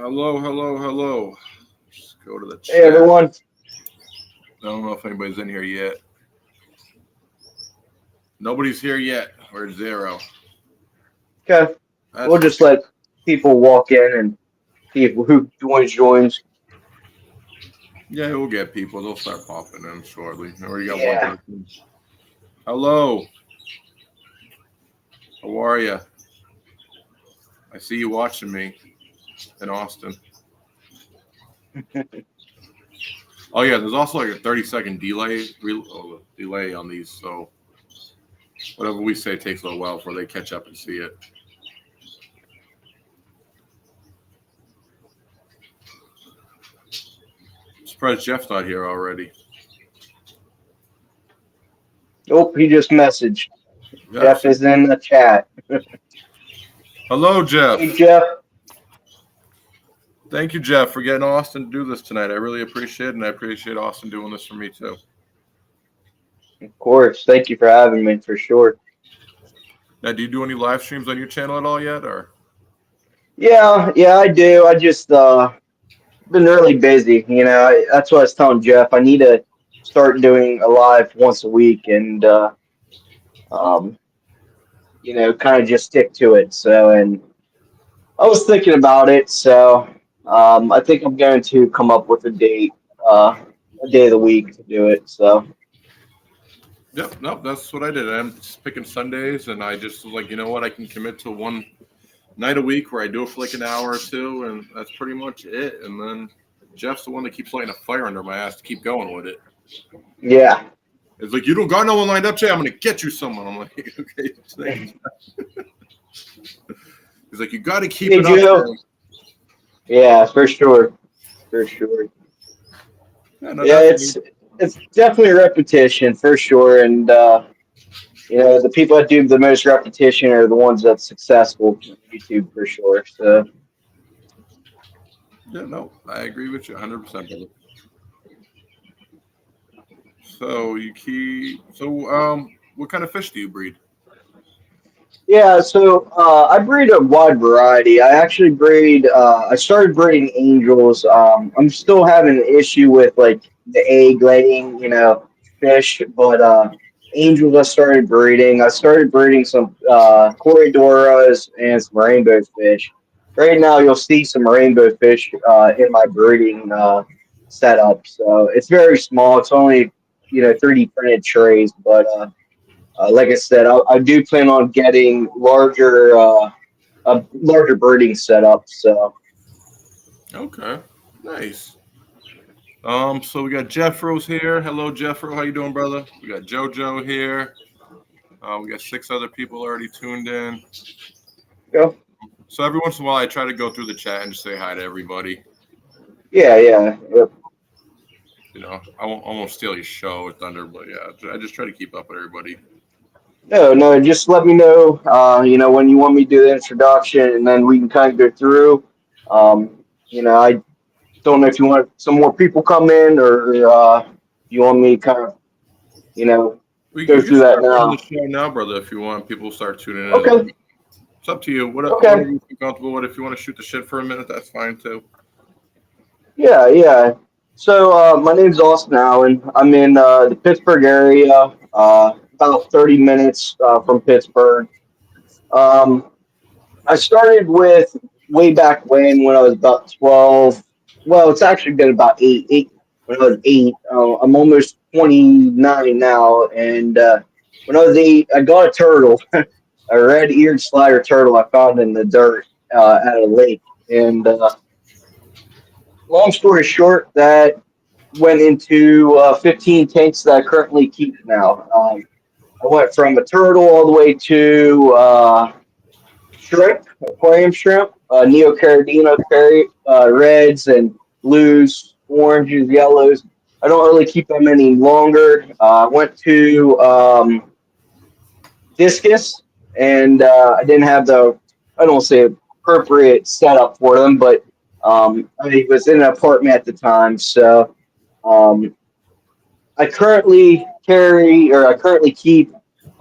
Hello, hello, hello. Just go to the Hey chat. everyone. I don't know if anybody's in here yet. Nobody's here yet. We're zero. Okay, That's we'll just let people walk in and see who joins. yeah. We'll get people. They'll start popping in shortly. We already got one Yeah. person. Hello. How are you? I see you watching me in Austin. Oh yeah. There's also like a 30-second delay on these. So whatever we say takes a little while before they catch up and see it. I'm surprised Jeff's not here already. Oh, he just messaged. Jeff. Jeff is in the chat. Hello, Hey Jeff. Jeff. Thank you, Jeff, for getting Austin to do this tonight. I really appreciate it, and I appreciate Austin doing this for me too. Of course. Thank you for having me for sure. Now, do you do any live streams on your channel at all yet, or? Yeah, I do. I just been really busy. That's what I was telling Jeff. I need to start doing a live once a week and um, kind of just stick to it. So and I was thinking about it, so I think I'm going to come up with a day of the week to do it. So Yep, nope, that's what I did. I'm just picking Sundays, and I just was like, you know what, I can commit to one night a week where I do it for like an hour or two, and that's pretty much it. And then Jeff's the one that keeps lighting a fire under my ass to keep going with it. yeah, It's like, you don't got no one lined up, Jay. I'm going to get you someone. I'm like, okay. Thanks. He's like, you got to keep hey it up, Joe. Jay. Yeah, for sure, for sure. Yeah, no, Yeah, definitely. it's definitely repetition for sure, and the people that do the most repetition are the ones that's successful on YouTube for sure. So Yeah, no, I agree with you 100%, brother. What kind of fish do you breed? yeah, so I breed a wide variety. I actually breed. I started breeding angels. I'm still having an issue with like the egg laying, fish, but angels I started breeding. I started breeding some Corydoras and some rainbow fish. Right now, you'll see some rainbow fish in my breeding setup. So it's very small. It's only 3D printed trays, but like I said, I do plan on getting a larger birding setup. So Okay, nice. So we got Jeffro's here. Hello, Jeffro. How you doing, brother? We got JoJo here. We got 6 other people already tuned in. yeah, So every once in a while, I try to go through the chat and just say hi to everybody. yeah. Yep. I won't steal your show with Thunder, but yeah, I just try to keep up with everybody. No. Just let me know. When you want me to do the introduction, and then we can kind of go through. I don't know if you want some more people come in, or you want me to kind of you know You go can through that start running the now. show now, brother, if you want. People start tuning in. Okay. It's up to you. Whatever Okay. you feel comfortable with. If you want to shoot the shit for a minute, that's fine too. Yeah. So my name's Austin Allen. I'm in the Pittsburgh area, about 30 minutes from Pittsburgh. Um, I started with way back when I was about 12. Well, it's actually been about eight when I was 8. I'm almost 29 now, and when I was 8, I got a turtle, a red-eared slider turtle I found in the dirt at a lake. And long story short, that went into 15 tanks that I currently keep now. I went from a turtle all the way to shrimp, aquarium shrimp, neocaridina, reds and blues, oranges, yellows. I don't really keep them any longer. I went to discus, and I didn't have I don't say appropriate setup for them, but I was in an apartment at the time, so um, I currently keep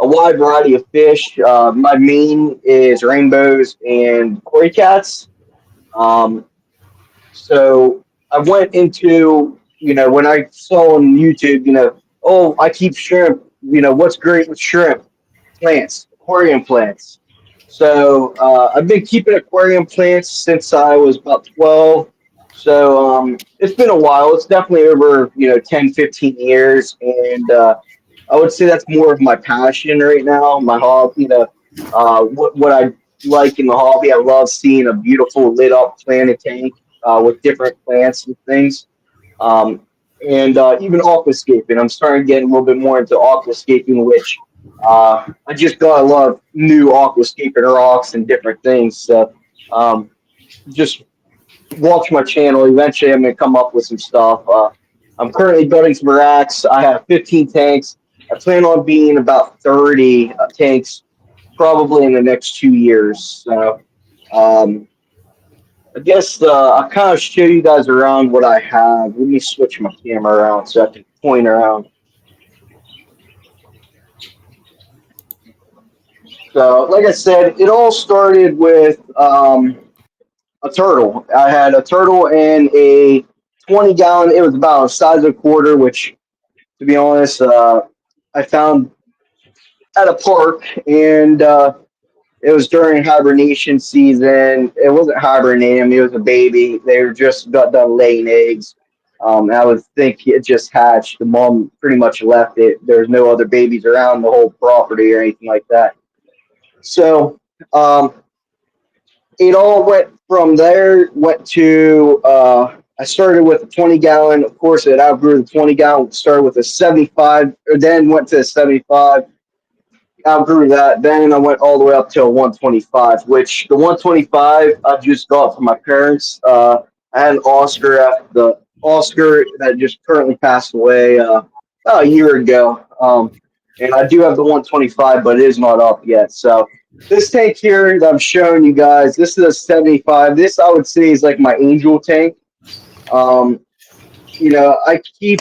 a wide variety of fish. My main is rainbows and koi cats. Um, So I went into, when I saw on YouTube, oh, I keep shrimp. What's great with shrimp? Plants, aquarium plants. So I've been keeping aquarium plants since I was about 12. So it's been a while. It's definitely over, 10, 15 years. And I would say that's more of my passion right now. My hobby, what I like in the hobby. I love seeing a beautiful lit up planted tank with different plants and things. Um, and even aquascaping. I'm starting to get a little bit more into aquascaping, which I just got a lot of new aquascaping rocks and different things. So just watch my channel. Eventually, I'm going to come up with some stuff. I'm currently building some racks. I have 15 tanks. I plan on being about 30 tanks probably in the next 2 years. So um, I guess I'll kind of show you guys around what I have. Let me switch my camera around so I can point around. So, like I said, it all started with a turtle. I had a turtle and a 20-gallon. It was about the size of a quarter, which, to be honest, I found at a park, and it was during hibernation season. It wasn't hibernating; it was a baby. They were just got done laying eggs. I would think it just hatched. The mom pretty much left it. There's no other babies around the whole property or anything like that. So um, it all went from there. Went to I started with a 20-gallon. Of course, it outgrew the 20-gallon. Started with a 75, or then went to a 75. Outgrew that. Then I went all the way up to a 125, which the 125 I just got from my parents. I had an Oscar after the Oscar that just currently passed away about a year ago. And I do have the 125, but it is not up yet. So this tank here that I'm showing you guys, this is a 75. This I would say is like my angel tank. Um, I keep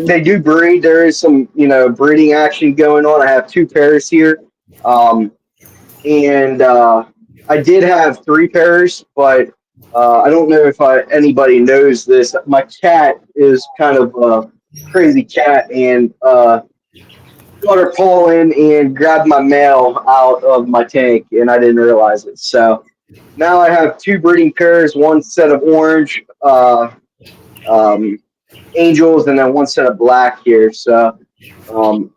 they do breed. There is some, breeding action going on. I have two pairs here. Um, and I did have three pairs, but I don't know if anybody knows this. My cat is kind of a crazy cat, and got her paw in and grabbed my mail out of my tank, and I didn't realize it. So now I have two breeding pairs, one set of orange um, angels, and then one set of black here. So um,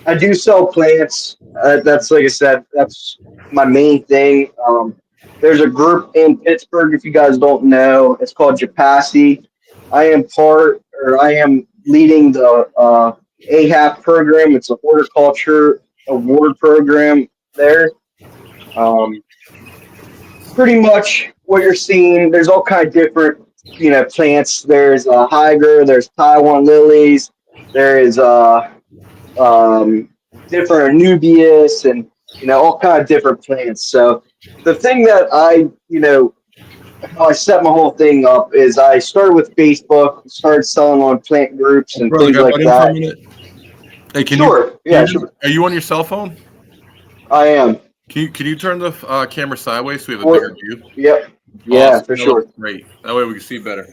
I do sell plants. That's like I said, that's my main thing. There's a group in Pittsburgh, if you guys don't know, it's called Japassi. I am leading the AHAP program. It's a horticulture award program there. Um, Pretty much what you're seeing. There's all kind of different, plants. There's hydra. There's Taiwan lilies. There is um, different Anubias, and all kind of different plants. So the thing that how I set my whole thing up is I started with Facebook, started selling on plant groups and Brother, things got like butt in for a that. minute. Hey, Sure, yeah, sure, are you on your cell phone? I am. Can you turn the camera sideways so we have a bigger Or, view? yep, yeah, Awesome. for That looks sure. great. That way we can see better.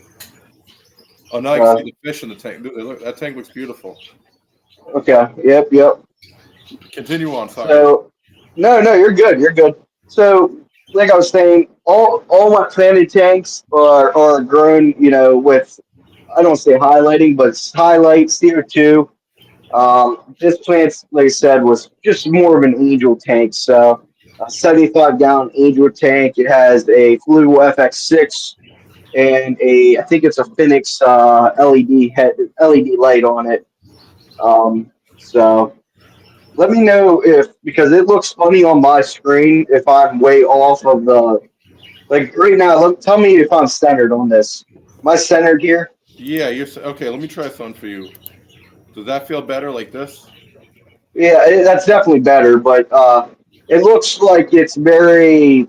Oh, now I can see Uh, the fish in the tank. Look, that tank looks beautiful. okay, yep. Continue on. Sorry. So, no, you're good. You're good. So, like I was saying, all my planted tanks are grown, with, I don't say highlighting, but it's highlight CO2. This plant, like I said, was just more of an angel tank. So, a 75-gallon angel tank. It has a Fluid FX6 and I think it's a Phoenix LED light on it. So let me know because it looks funny on my screen if I'm way off of like right now. Tell me if I'm centered on this. Am I centered here? Yeah, okay. Let me try something for you. Does that feel better like this? Yeah, that's definitely better, but it looks like it's very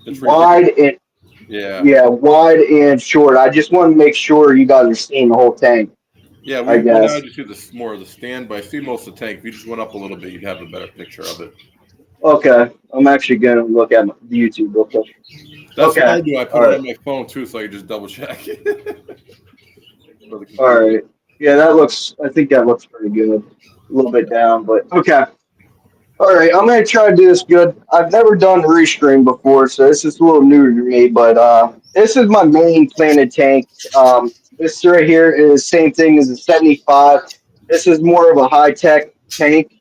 It's wide ridiculous. and Yeah. yeah, wide and short. I just want to make sure you guys are seeing the whole tank, Yeah, I we now guess. just see this more of the stand, but I see most of the tank. If you just went up a little bit, you'd have a better picture of it. Okay, I'm actually gonna look at the YouTube real quick. That's what I Okay. do. I put All it right. on my phone too, so I can just double check for the All computer. right. Yeah, that looks. I think that looks pretty good. A little bit down, but okay. All right, I'm gonna try to do this good. I've never done restream before, so this is a little new to me. But this is my main planted tank. This right here is same thing as a 75. This is more of a high tech tank.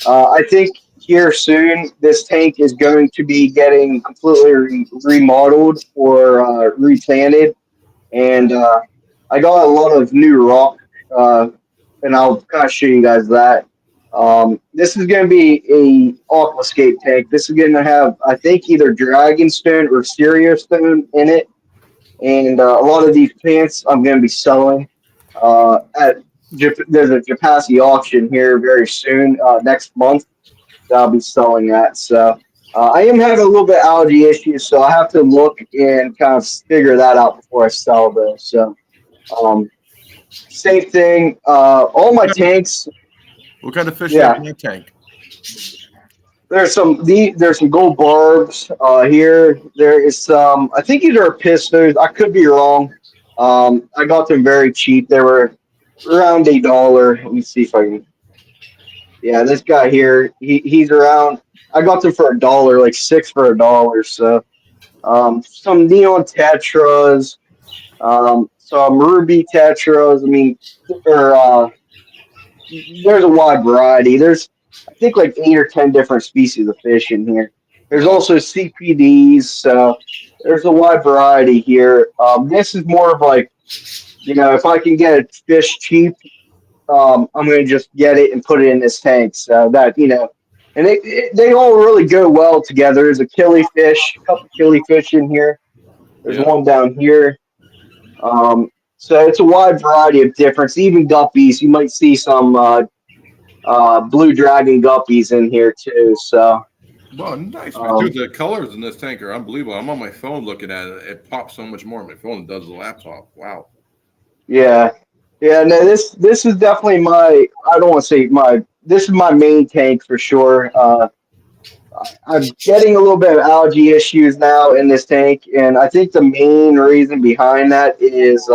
I think here soon this tank is going to be getting completely remodeled or replanted, and I got a lot of new rock, uh, and I'll kind of show you guys that. This is going to be a aquascape tank. This is going to have, I think, either dragonstone or stone in it, and a lot of these plants I'm going to be selling at. There's a Japassi auction here very soon, next month, that I'll be selling at. So I am having a little bit of allergy issues, so I have to look and kind of figure that out before I sell those. So um, same thing. All my tanks, What kind of fish do you have yeah. in your tank? There's some gold barbs here. There is some. I think these are pistos. I could be wrong. I got them very cheap. They were around $1. Let me see if I can. Yeah, this guy here. He's around. I got them for $1, like six for $1. So some neon tetras, some ruby tetras. I mean, or there's a wide variety. There's, I think, like 8 or 10 different species of fish in here. There's Wow. also CPDs. So there's a wide variety here. This is more of like, if I can get a fish cheap, I'm going to just get it and put it in this tank. So that, and they all really go well together. There's a killifish, a couple killifish in here. There's Yeah. one down here. So it's a wide variety of difference. Even guppies, you might see some blue dragon guppies in here too. So Well, nice, man. Dude, um, the colors in this tank are unbelievable. I'm on my phone looking at it. It pops so much more on my phone than it does the laptop. Wow. yeah, yeah. No, this is definitely my. I don't want to say my. This is my main tank for sure. I'm getting a little bit of algae issues now in this tank, and I think the main reason behind that is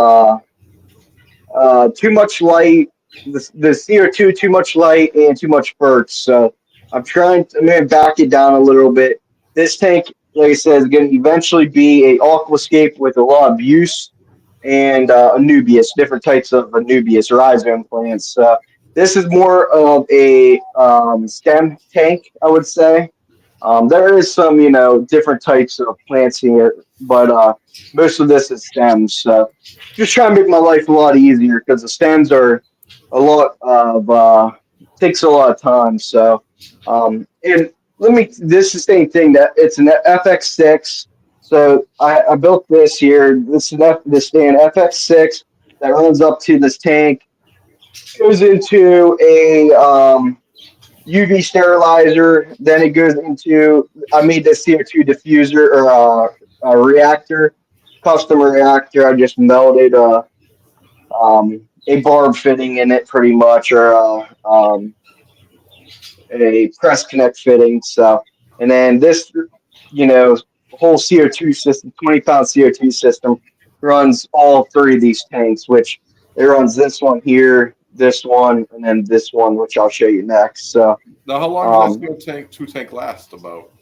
too much light, the CO2, too much light, and too much perch. So I'm going to back it down a little bit. This tank, like I said, is going to eventually be a aquascape with a lot of use and Anubias, different types of Anubias, rhizome plants. This is more of a stem tank, I would say. There is some, different types of plants here, but most of this is stems. So just trying to make my life a lot easier because the stems are a lot of takes a lot of time. So and this is the same thing that it's an FX6. So I built this here. This stand FX6 that runs up to this tank, goes into a UV sterilizer. Then it goes into, I made this CO2 diffuser or a reactor, custom reactor. I just melted a barb fitting in it pretty much, or a press connect fitting. So, and then this, whole CO2 system, 20-pound CO2 system runs all three of these tanks, which it runs this one here, this one, and then this one, which I'll show you next. So, Now, how long does um, that two tank last? About.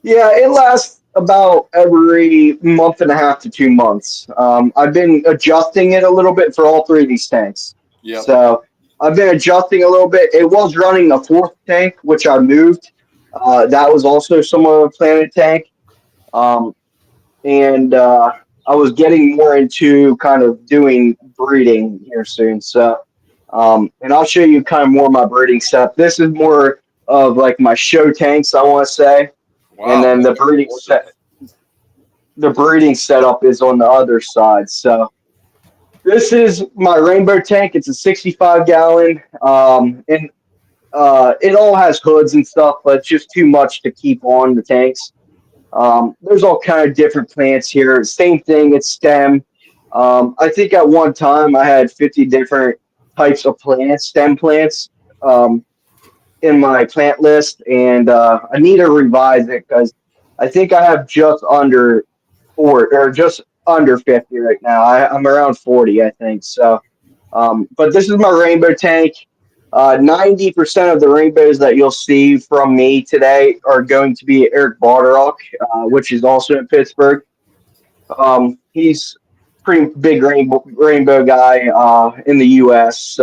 yeah, it lasts about every month and a half to 2 months. I've been adjusting it a little bit for all three of these tanks. Yep. So I've been adjusting a little bit. It was running a fourth tank, which I moved. That was also somewhat of a planted tank. Um, and I was getting more into kind of doing breeding here soon. So, and I'll show you kind of more of my breeding stuff. This is more of like my show tanks, I want to say, and Wow, then that's gorgeous. the breeding setup is on the other side. So this is my rainbow tank. It's a 65 gallon, and it all has hoods and stuff, but it's just too much to keep on the tanks. There's all kind of different plants here. Same thing. It's stem. I think at one time I had 50 different types of plants, stem plants. Um, in my plant list, and I need to revise it because I think I have just under or just under 50 right now. I'm around 40, I think. So, but this is my rainbow tank. 90% of the rainbows that you'll see from me today are going to be Eric Balderock, which is also in Pittsburgh. He's pretty big rainbow guy in the U.S.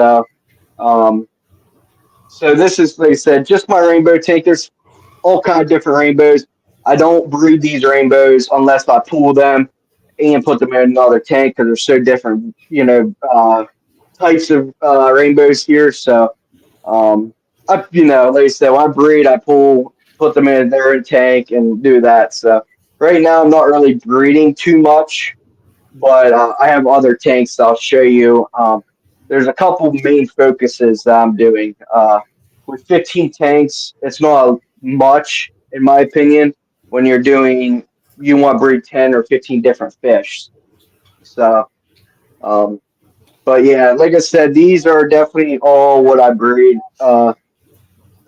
Um, so this is, like I said, just my rainbow tank. There's all kind of different rainbows. I don't breed these rainbows unless I pull them and put them in another tank because they're so different, types of rainbows here. So, like I said, when I breed, I pull, put them in their tank and do that. So right now, I'm not really breeding too much, but I have other tanks that I'll show you. There's a couple main focuses that I'm doing. With 15 tanks, it's not much, in my opinion, when you want to breed 10 or 15 different fish. So, um, but yeah, like I said, these are definitely all what I breed.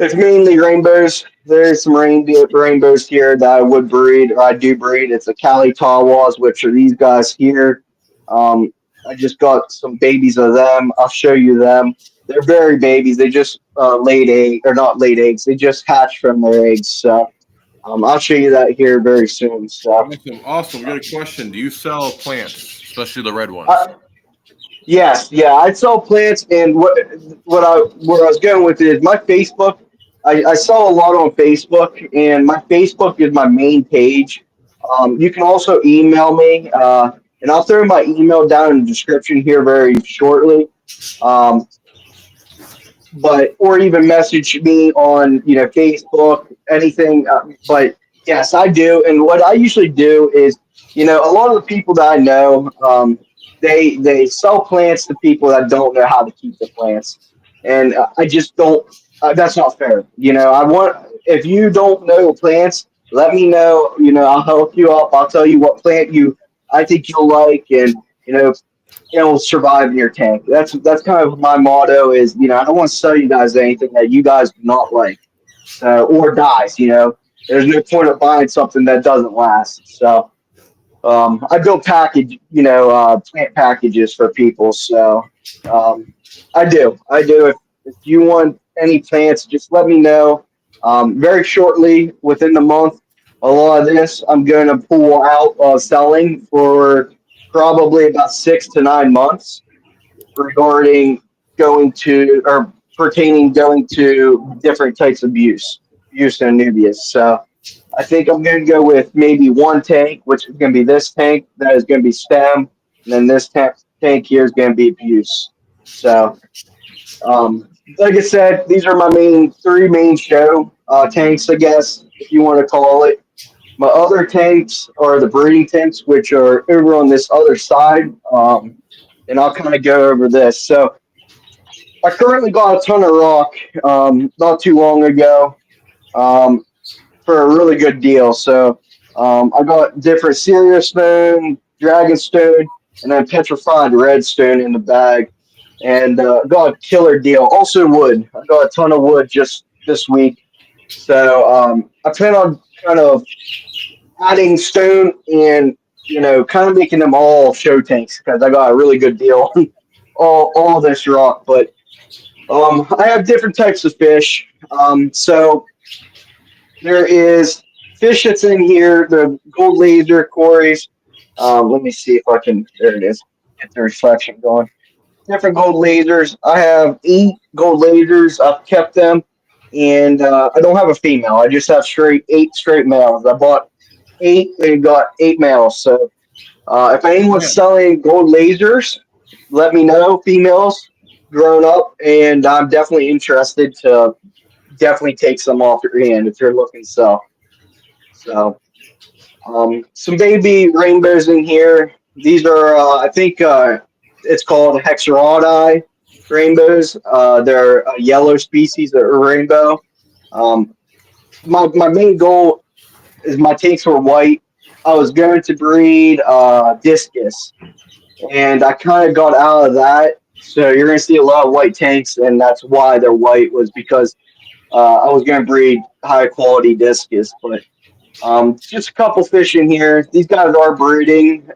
It's mainly rainbows. There's some rainbows here that I would breed or I do breed. It's a Cali Tawas, which are these guys here. I just got some babies of them. I'll show you them. They're very babies. They just laid egg or not laid eggs. They just hatched from their eggs. So I'll show you that here very soon. So Awesome. Awesome. We got a question. Do you sell plants, especially the red ones? uh, yes, yeah, I sell plants, and where I was going with it is my Facebook. I sell a lot on Facebook, and my Facebook is my main page. You can also email me, and I'll throw my email down in the description here very shortly. Um, but or even message me on Facebook, anything. But yes, I do. And what I usually do is, a lot of the people that I know, they sell plants to people that don't know how to keep the plants, and I just don't. That's not fair. I want if you don't know plants, let me know. I'll help you up. I'll tell you what plant I think you'll like, and it'll survive in your tank. That's kind of my motto is, I don't want to sell you guys anything that you guys do not like. So or dies, There's no point of buying something that doesn't last. So I build plant packages for people. So I do. If you want any plants, just let me know. Very shortly, within the month, a lot of this I'm going to pull out selling for probably about 6 to 9 months regarding going to or pertaining going to different types of use in Anubias. So I think I'm going to go with maybe one tank, which is going to be this tank that is going to be stem, and then this tank here is going to be abuse. So, like I said, these are my three main show tanks, I guess, if you want to call it. My other tanks are the breeding tanks, which are over on this other side, and I'll kind of go over this. So, I currently got a ton of rock not too long ago. Um, for a really good deal. So I got different serious stone, dragon stone, and then petrified redstone in the bag, and got a killer deal. Also wood. I got a ton of wood just this week. So I plan on kind of adding stone and kind of making them all show tanks because I got a really good deal on all this rock. But I have different types of fish. So there is fish that's in here, the gold laser quarries. Let me see if I can. There it is. Get the reflection going. Different gold lasers. I have 8 gold lasers. I've kept them, and I don't have a female. I just have 8 straight males. I bought 8 and got 8 males. So if anyone's Yeah. selling gold lasers, let me know. Females, grown up, and I'm definitely interested to definitely take some off your hand if you're looking to sell. So, some baby rainbows in here. These are, I think, it's called Hexerodi rainbows. They're a yellow species of rainbow. Um, my main goal is my tanks were white. I was going to breed discus, and I kind of got out of that. So you're going to see a lot of white tanks, and that's why they're white was because I was going to breed high quality discus, but Just a couple fish in here. These guys are breeding.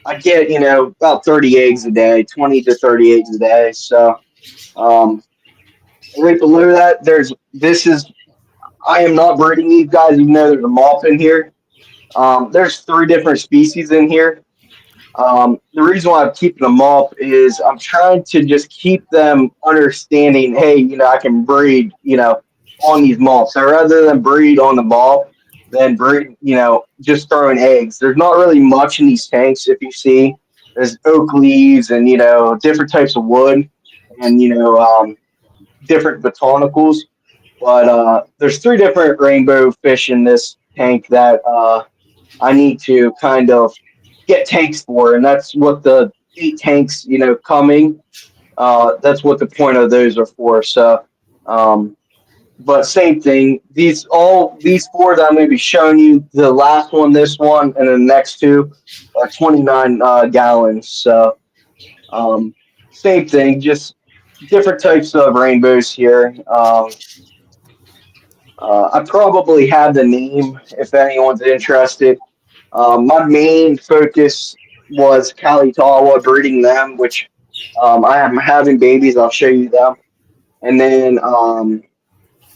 I get, about 30 eggs a day, 20 to 30 eggs a day. So, um, right below that, I am not breeding these guys, even though there's a moth in here. There's three different species in here. The reason why I'm keeping them up is I'm trying to just keep them understanding, hey, I can breed, on these moths. So rather than breed on the moth, then breed, just throwing eggs. There's not really much in these tanks. If you see, there's oak leaves and, different types of wood and, different botanicals. But there's three different rainbow fish in this tank that I need to kind of get tanks for, and that's what the 8 tanks, coming. That's what the point of those are for. So, um, but same thing. These four that I'm going to be showing you, the last one, this one, and the next two are 29 gallons. So, um, same thing, just different types of rainbows here. I probably have the name if anyone's interested. My main focus was Kalitawa, breeding them, which I am having babies. I'll show you them. And then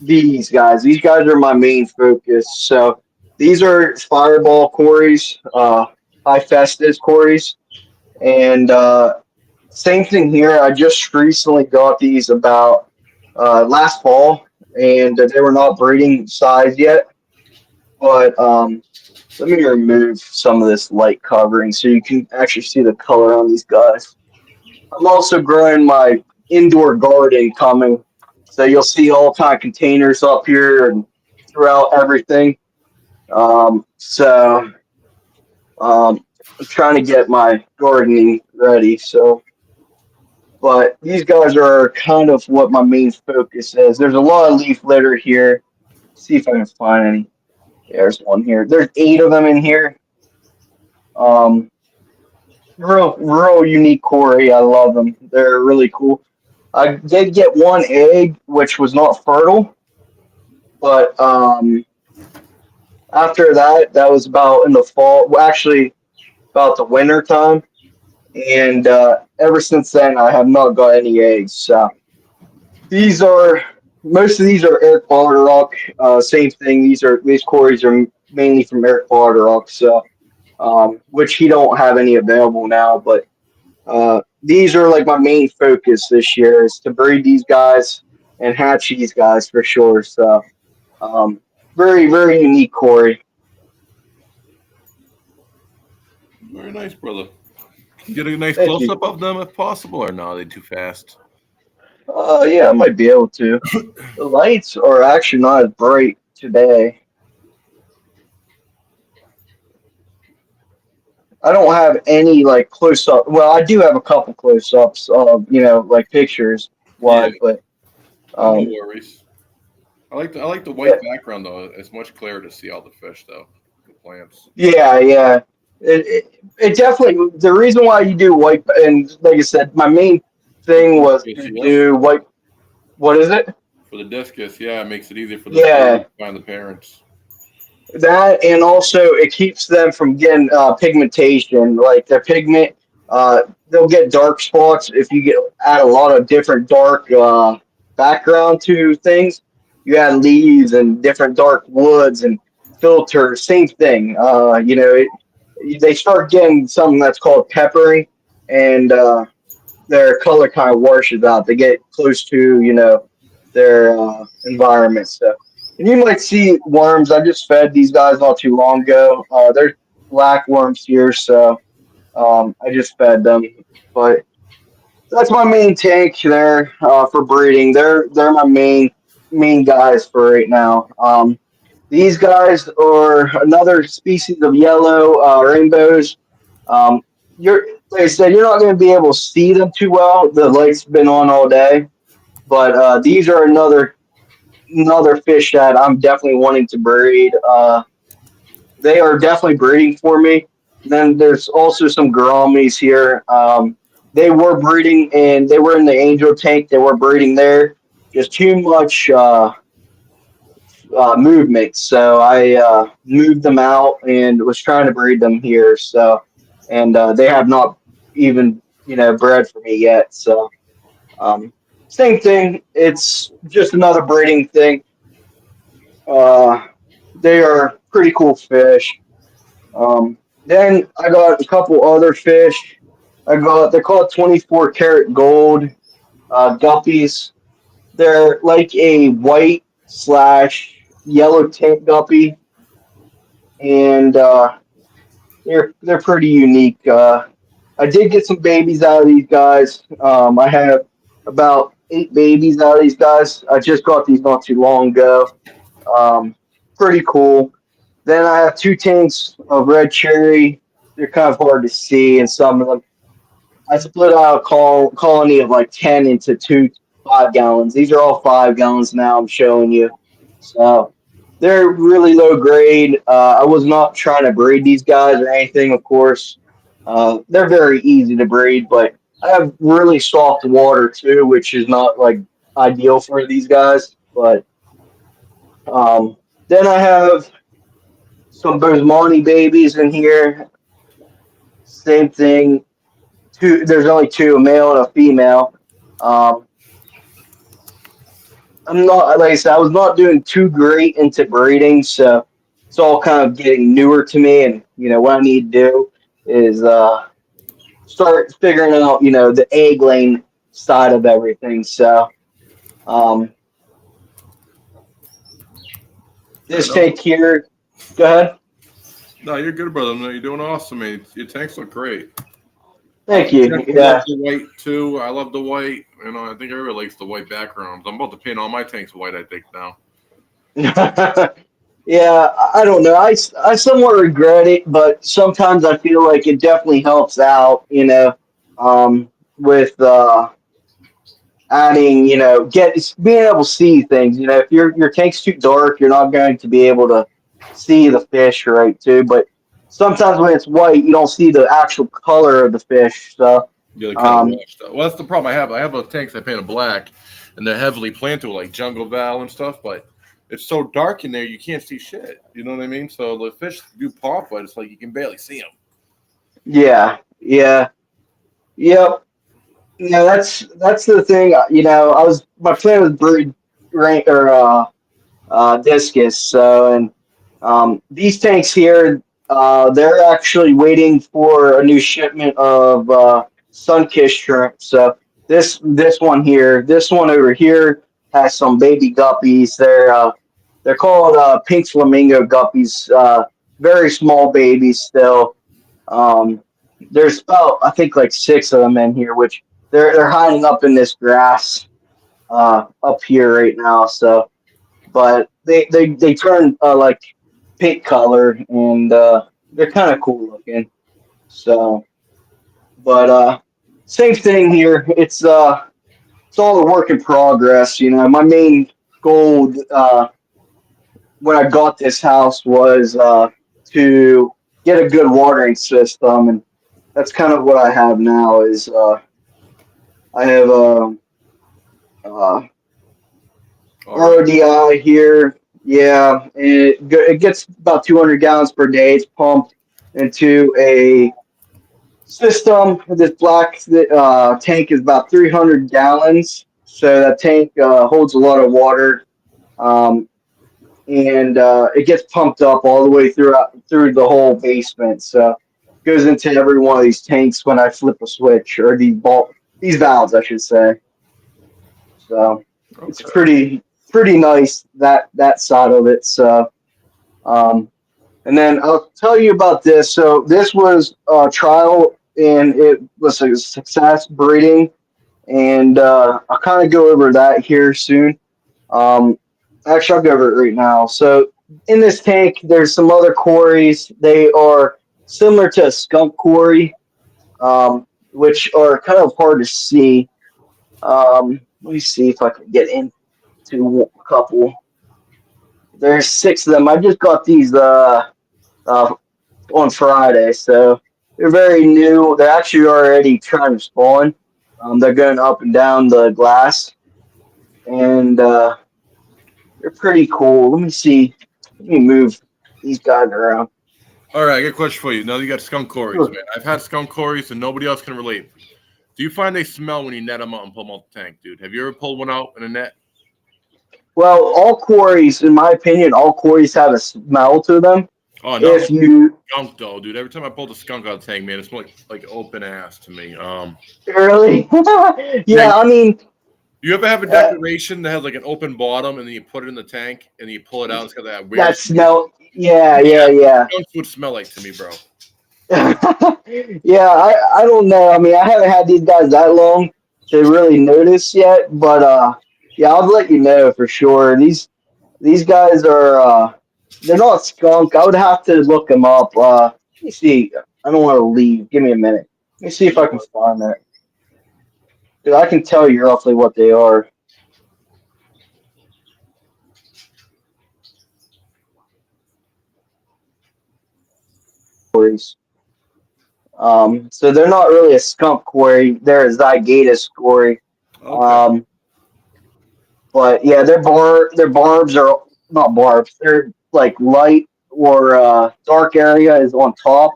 these guys are my main focus. So these are fireball quarries, high festus quarries. And same thing here. I just recently got these about last fall, and they were not breeding size yet. But let me remove some of this light covering so you can actually see the color on these guys. I'm also growing my indoor garden coming, so you'll see all kind of containers up here and throughout everything. So I'm trying to get my gardening ready. So, but these guys are kind of what my main focus is. There's a lot of leaf litter here. See if I can find any. There's one here. There's 8 of them in here. Um, real unique Corey. I love them. They're really cool. I did get one egg, which was not fertile, but after that, that was about in the fall. Well, actually, about the winter time, and ever since then, I have not got any eggs. So these are most of these are Eric Balderrock. Same thing. These Corys are mainly from Eric Balderrock. So which he don't have any available now, but these are like my main focus this year is to breed these guys and hatch these guys for sure. So, um, very, very unique, Corey. Very nice, brother. Can you get a nice Thank close you. up of them if possible, or no? Are they too fast? Yeah, I might be able to. The lights are actually not as bright today. I don't have any like close up. Well, I do have a couple close ups of like pictures Yeah, wise, but no um, worries. I like the white yeah, background though. It's much clearer to see all the fish though, the plants. yeah. It definitely the reason why you do white and like I said, my main The thing was discus, to yep. do white. What is it? For the discus, yeah, it makes it easier for those babies Yeah, to find the parents. that and also it keeps them from getting pigmentation. Like their pigment, they'll get dark spots if you add a lot of different dark background to things. You add leaves and different dark woods and filters. Same thing. They start getting something that's called peppering, and their color kind of washes out. They get close to their environment. So, and you might see worms. I just fed these guys not too long ago. There's black worms here, so I just fed them. But that's my main tank there for breeding. They're my main guys for right now. These guys are another species of yellow rainbows. Um, you're like I said, you're not going to be able to see them too well. The light's been on all day, but these are another fish that I'm definitely wanting to breed. They are definitely breeding for me. Then there's also some gouramis here. They were breeding and they were in the angel tank. They were breeding there. Just too much movement. So I moved them out and was trying to breed them here. So, and they have not even bred for me yet. So same thing. It's just another breeding thing. Uh, they are pretty cool fish. Then I got a couple other fish. They're called 24 karat gold guppies. They're like a white slash yellow tint guppy, and they're pretty unique. I did get some babies out of these guys. I have about 8 babies out of these guys. I just got these not too long ago. Um, Pretty cool. Then I have 2 tanks of red cherry. They're kind of hard to see in some of them. I split out a colony of like 10 into two 5 gallons. These are all 5 gallons now. I'm showing you. So they're really low grade. I was not trying to breed these guys or anything, of course. They're very easy to breed, but I have really soft water too, which is not like ideal for these guys. But then I have some Bosemani babies in here. Same thing. There's only two, a male and a female. Um, I'm not, like I said, I was not doing too great into breeding, so it's all kind of getting newer to me. And what I need to do is start figuring out the egg laying side of everything. So um, Yeah, this no, tank here, go ahead. no, you're good, brother. No, you're doing awesome, man. Your tanks look great. I Thank you. definitely love Yeah. the white too. I love the white. I think everybody likes the white backgrounds. I'm about to paint all my tanks white. I think now. Yeah, I don't know. I somewhat regret it, but sometimes I feel like it definitely helps out, with adding, being able to see things. If your tank's too dark, you're not going to be able to see the fish right too. But sometimes when it's white, you don't see the actual color of the fish. So, Yeah, they kind of um, washed out. Well, that's the problem I have. I have those tanks I painted black, and they're heavily planted with like jungle val and stuff. But it's so dark in there, you can't see shit. You know what I mean? So the fish do pop, but it's like you can barely see them. yeah, yeah, yep. Yeah, that's the thing. I was my plan was breed rank or discus. So, and these tanks here, they're actually waiting for a new shipment of sun-kissed shrimp. So this one here, this one over here has some baby guppies. They're called pink flamingo guppies. Very small babies still. Um, there's about I think like 6 of them in here, which they're hiding up in this grass up here right now. So but they turn like pink color and they're kind of cool looking. So, but same thing here. It's all a work in progress. My main goal when I got this house was to get a good watering system, and that's kind of what I have now. Is I have a, uh All right. RODI here. Yeah, and it gets about 200 gallons per day. It's pumped into a system. This black tank is about 300 gallons, so that tank holds a lot of water, um, and it gets pumped up all the way through the whole basement. So it goes into every one of these tanks when I flip a switch, or these valves, I should say. So it's Okay. pretty nice that side of it. So um, and then I'll tell you about this. So this was a trial and it was a success breeding, and I'll kind of go over that here soon. Um, Actually, I'll go over it right now. So in this tank, there's some other quarries. They are similar to a skunk quarry, which are kind of hard to see. Let me see if I can get into a couple. There's 6 of them. I just got these uh, on Friday, so they're very new. They're actually already trying to spawn. They're going up and down the glass, and they're pretty cool. Let me see. Let me move these guys around. All right, I got a question for you. Now you got skunk quarries, Sure. man. I've had skunk quarries and nobody else can relate. Do you find they smell when you net them out and pull them out the tank, dude? Have you ever pulled one out in a net? Well, all quarries, in my opinion, all quarries have a smell to them. Oh, not If you skunk though, dude. Every time I pulled a skunk out of the tank, man, it smelled like open ass to me. really, Yeah. yeah, I mean, You ever have a uh, decoration that has like an open bottom and then you put it in the tank and then you pull it out? It's got that weird. that smell. Yeah, Yeah, yeah, that's what yeah. skunks would smell like to me, bro. Yeah, I don't know. I mean, I haven't had these guys that long to really notice yet, but yeah, I'll let you know for sure. These guys are they're not skunk. I would have to look them up. Let me see. I don't want to leave. Give me a minute. Let me see if I can find that. 'Cause I can tell you roughly what they are. So they're not really a skunk quarry. They're a zygatus quarry. Okay. Um, but yeah, their barbs are not barbs. They're like light or dark area is on top,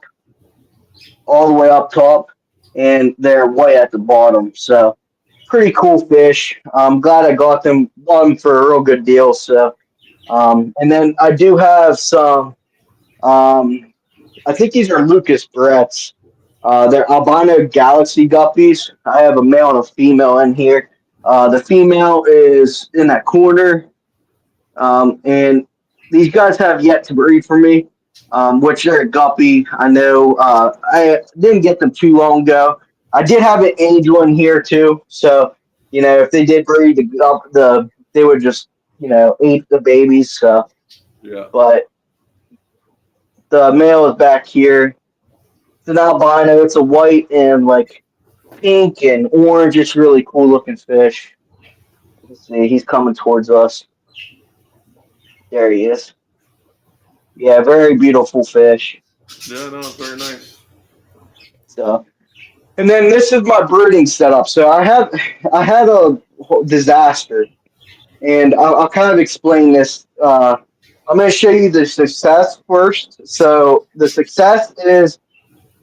all the way up top, and they're white at the bottom. So pretty cool fish. I'm glad I got them for a real good deal. So and then I do have some. Um, I think these are Lucas Bretts. They're albino galaxy guppies. I have a male and a female in here. The female is in that corner, and these guys have yet to breed for me, which they're a guppy. I know I didn't get them too long ago. I did have an angel in here too, so if they did breed they would just eat the babies. So, Yeah. but the male is back here. It's an albino. It's a white and like pink and orange. It's really cool looking fish. Let's see. He's coming towards us. There he is. Yeah, very beautiful fish. Yeah, no, very nice. So, and then this is my brooding setup. So I had a disaster, and I'll kind of explain this. I'm going to show you the success first. So the success is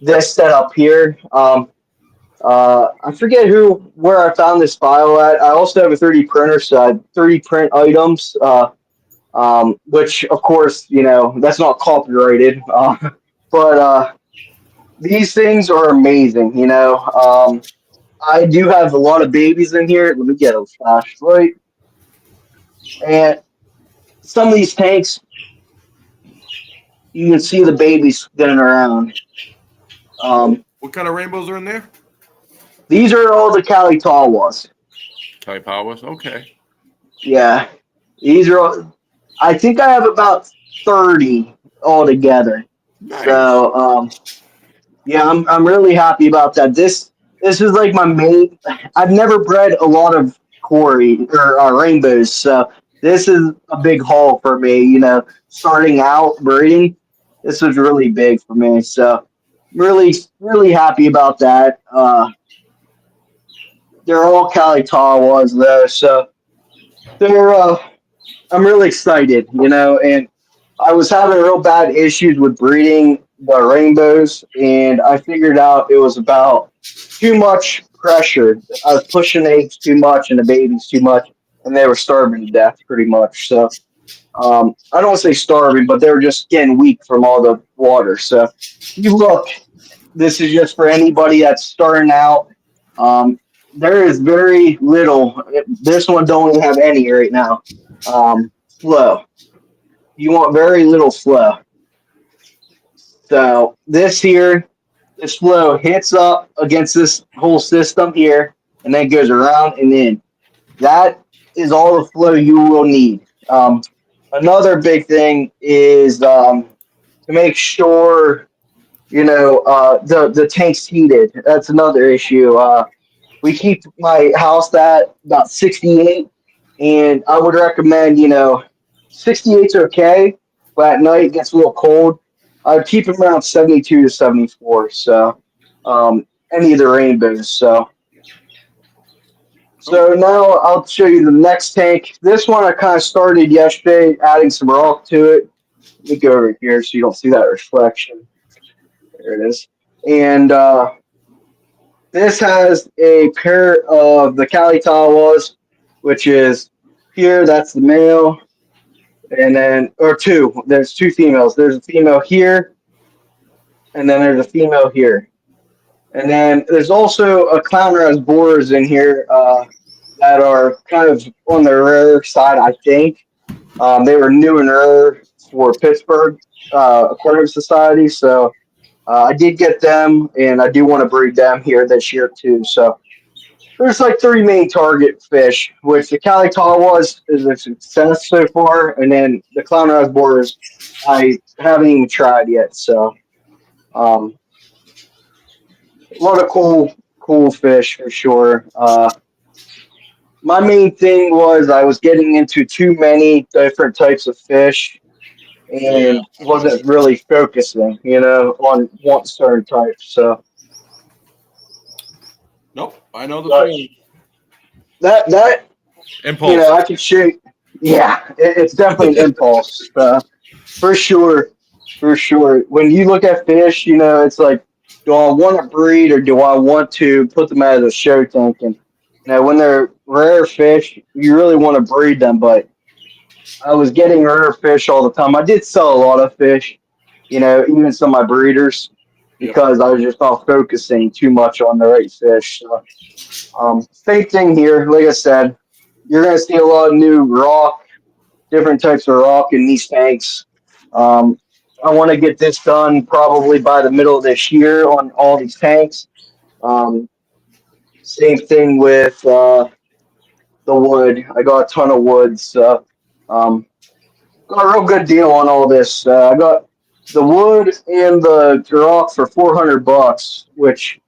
this setup here. I forget where I found this file at. I also have a 3D printer, so I 3D print items, which of course, that's not copyrighted. But these things are amazing. I do have a lot of babies in here. Let me get a flashlight. And some of these tanks, you can see the babies spinning around. What kind of rainbows are in there? These are all the Cali Tawas. Type powers. Okay. Yeah, these are. I think I have about 30 altogether. Nice. So yeah, I'm really happy about that. This is like my main. I've never bred a lot of Cory or rainbows, so this is a big haul for me. Starting out breeding, this was really big for me. So really happy about that. They're all Cali Tawas though, so they're I'm really excited, and I was having real bad issues with breeding the rainbows, and I figured out it was about too much pressure. I was pushing the eggs too much and the babies too much, and they were starving to death pretty much. So I don't want to say starving, but they were just getting weak from all the water. So you look, this is just for anybody that's starting out. Um, there is very little. This one don't even have any right now. Flow. You want very little flow. So this flow hits up against this whole system here, and then goes around and in. That is all the flow you will need. Another big thing is to make sure the tank's heated. That's another issue. We keep my house at about 68, and I would recommend 68's okay, but at night it gets a little cold. I'd keep them around 72 to 74. So any of the rainbows. So So now I'll show you the next tank. This one I kind of started yesterday, adding some rock to it. Let me go over here so you don't see that reflection. There it is. And this has a pair of the Cali Tawas, which is here, that's the male, and then, or two, there's two females. There's a female here, and then there's a female here. And then there's also a clown boars in here that are kind of on the rare side, I think. They were new and rare for Pittsburgh Aquarium Society, so I did get them, and I do want to breed them here this year too. So there's like three main target fish, which the Cali was is a success so far, and then the clown boars I haven't even tried yet. So um, a lot of cool fish for sure. My main thing was I was getting into too many different types of fish Yeah. and wasn't really focusing, on one certain type. So Nope. I know the but feeling. that Impulse. I can show. Yeah, it's definitely an impulse for sure, for sure. When you look at fish, it's like, do I want to breed or do I want to put them as a show tank? And when they're rare fish, you really want to breed them, but I was getting rare fish all the time. I did sell a lot of fish, even some of my breeders, Yep. because I was just not focusing too much on the right fish. So, same thing here. Like I said, you're going to see a lot of new rock, different types of rock in these tanks. I want to get this done probably by the middle of this year on all these tanks. Um, Same thing with the wood. I got a ton of wood. So, got a real good deal on all this. I got the wood and the rock for $400, which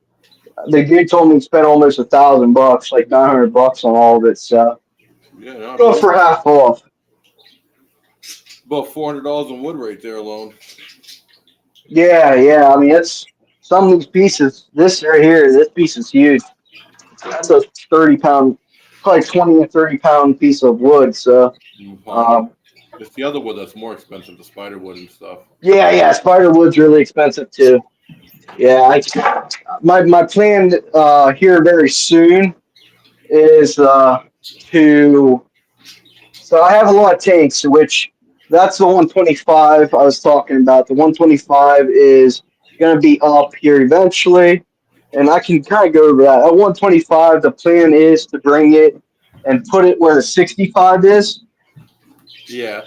the dude told me he spent almost $1,000, like $900 on all of it. So Yeah. Not go bad. for half off. About $400 in wood right there alone. Yeah, yeah. I mean, it's some of these pieces. This right here, this piece is huge. That's a 30-pound, probably 20 or 30-pound piece of wood. So, I know. um, It's the other wood that's more expensive, the spider wood and stuff. yeah. Spider wood's really expensive too. Yeah, my plan here very soon is to. So I have a lot of tanks, which that's the 125 I was talking about. The 125 is going to be up here eventually, and I can kind of go over that. At 125, the plan is to bring it and put it where the 65 is. Yeah.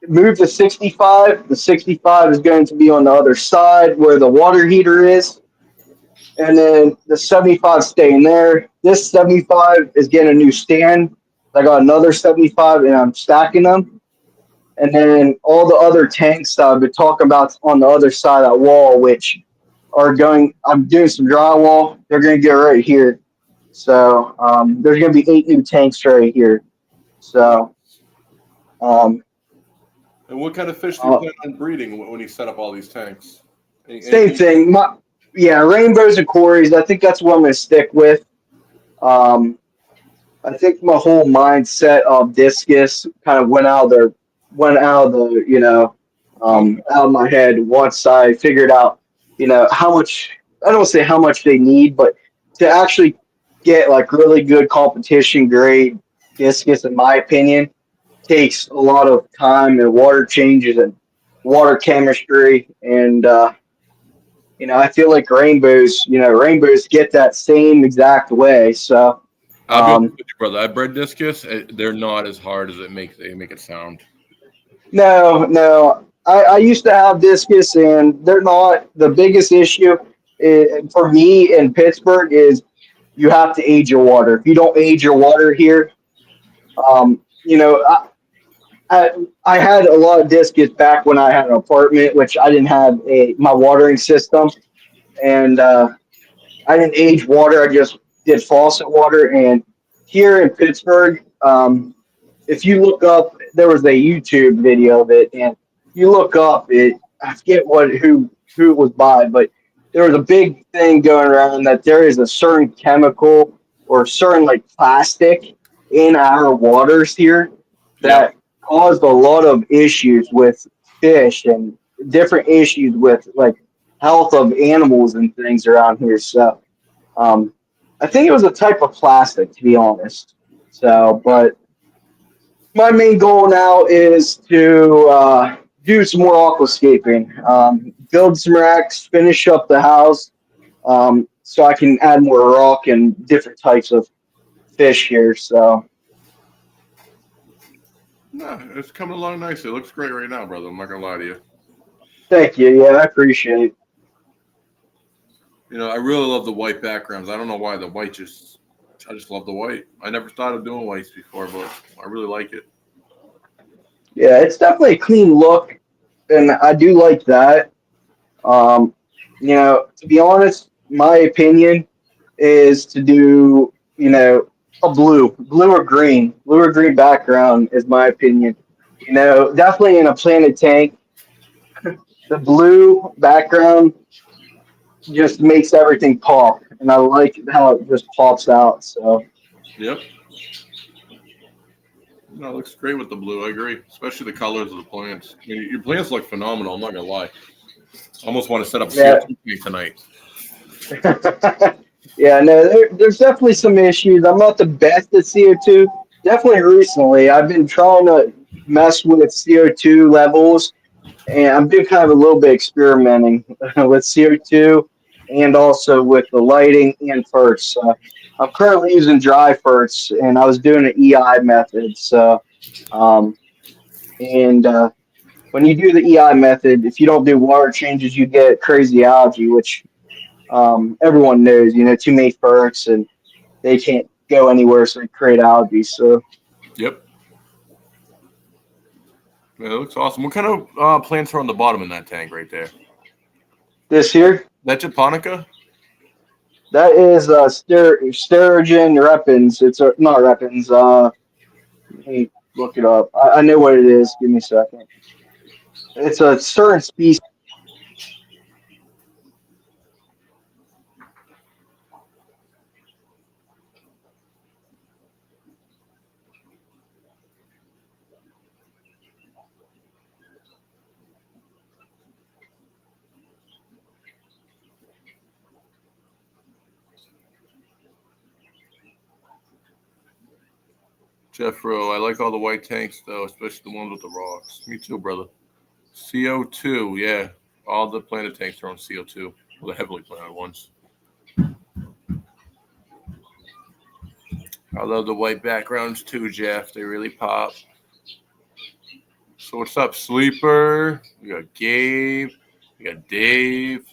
Move the 65. The 65 is going to be on the other side where the water heater is, and then the 75 staying there. This 75 is getting a new stand. I got another 75, and I'm stacking them. And then all the other tanks that I've been talking about on the other side of that wall, which are going, I'm doing some drywall. They're going to get right here. So there's going to be 8 new tanks right here. So um, And what kind of fish do you uh, plan on breeding when you set up all these tanks? same Anything? thing. Yeah, rainbows and quarries. I think that's what I'm going to stick with. Um, I think my whole mindset of discus kind of went out of the, Okay. out of my head once I figured out, how much, I don't say how much they need, but to actually get like really good competition grade discus, in my opinion, takes a lot of time and water changes and water chemistry. And, I feel like rainbows get that same exact way. So, I'll be honest um, with you, brother. I bred discus. They're not as hard as they make it sound. No, no. I used to have discus, and they're not the biggest issue for me in Pittsburgh is you have to age your water. If you don't age your water here, um, you know, I, I had a lot of discus back when I had an apartment, which I didn't have my watering system, and I didn't age water. I just did faucet water, and here in Pittsburgh, if you look up, there was a YouTube video of it, and you look up it. I forget who it was by, but there was a big thing going around that there is a certain chemical or certain like plastic in our waters here Yep. that caused a lot of issues with fish and different issues with like health of animals and things around here. So um, I think it was a type of plastic, to be honest. So, but my main goal now is to do some more aquascaping, build some racks, finish up the house, so I can add more rock and different types of fish here. So, No, it's coming along nicely. It looks great right now, brother. I'm not gonna lie to you. thank you. Yeah, I appreciate it. You know, I really love the white backgrounds. I don't know why the white just. I just love the white. I never thought of doing whites before, but I really like it. Yeah, it's definitely a clean look, and I do like that. Um, to be honest, my opinion is to do, a blue or green background is my opinion. Definitely in a planted tank, the blue background just makes everything pop, and I like how it just pops out. So Yep. No, it looks great with the blue. I agree, especially the colors of the plants. I mean, your plants look phenomenal. I'm not gonna lie. I almost want to set up a yeah, CO2 tank tonight. yeah, no, there's definitely some issues. I'm not the best at CO2. Definitely recently, I've been trying to mess with CO2 levels, and I'm doing kind of a little bit experimenting with CO2 and also with the lighting and ferts. I'm currently using dry ferts, and I was doing an EI method. So, um, and when you do the EI method, if you don't do water changes, you get crazy algae, which everyone knows. Too many ferts and they can't go anywhere, so they create algae. So Yep. Yeah, it looks awesome. What kind of plants are on the bottom in that tank right there? this here, That japonica? that is Sturgeon repens. It's not repens. Let me look it up. I know what it is. Give me a second. It's a certain species. Jeffro, I like all the white tanks though, especially the ones with the rocks. Me too, brother. CO2, yeah. All the planted tanks are on CO2. Well, the heavily planted ones. I love the white backgrounds too, Jeff. They really pop. So what's up, Sleeper? We got Gabe. We got Dave.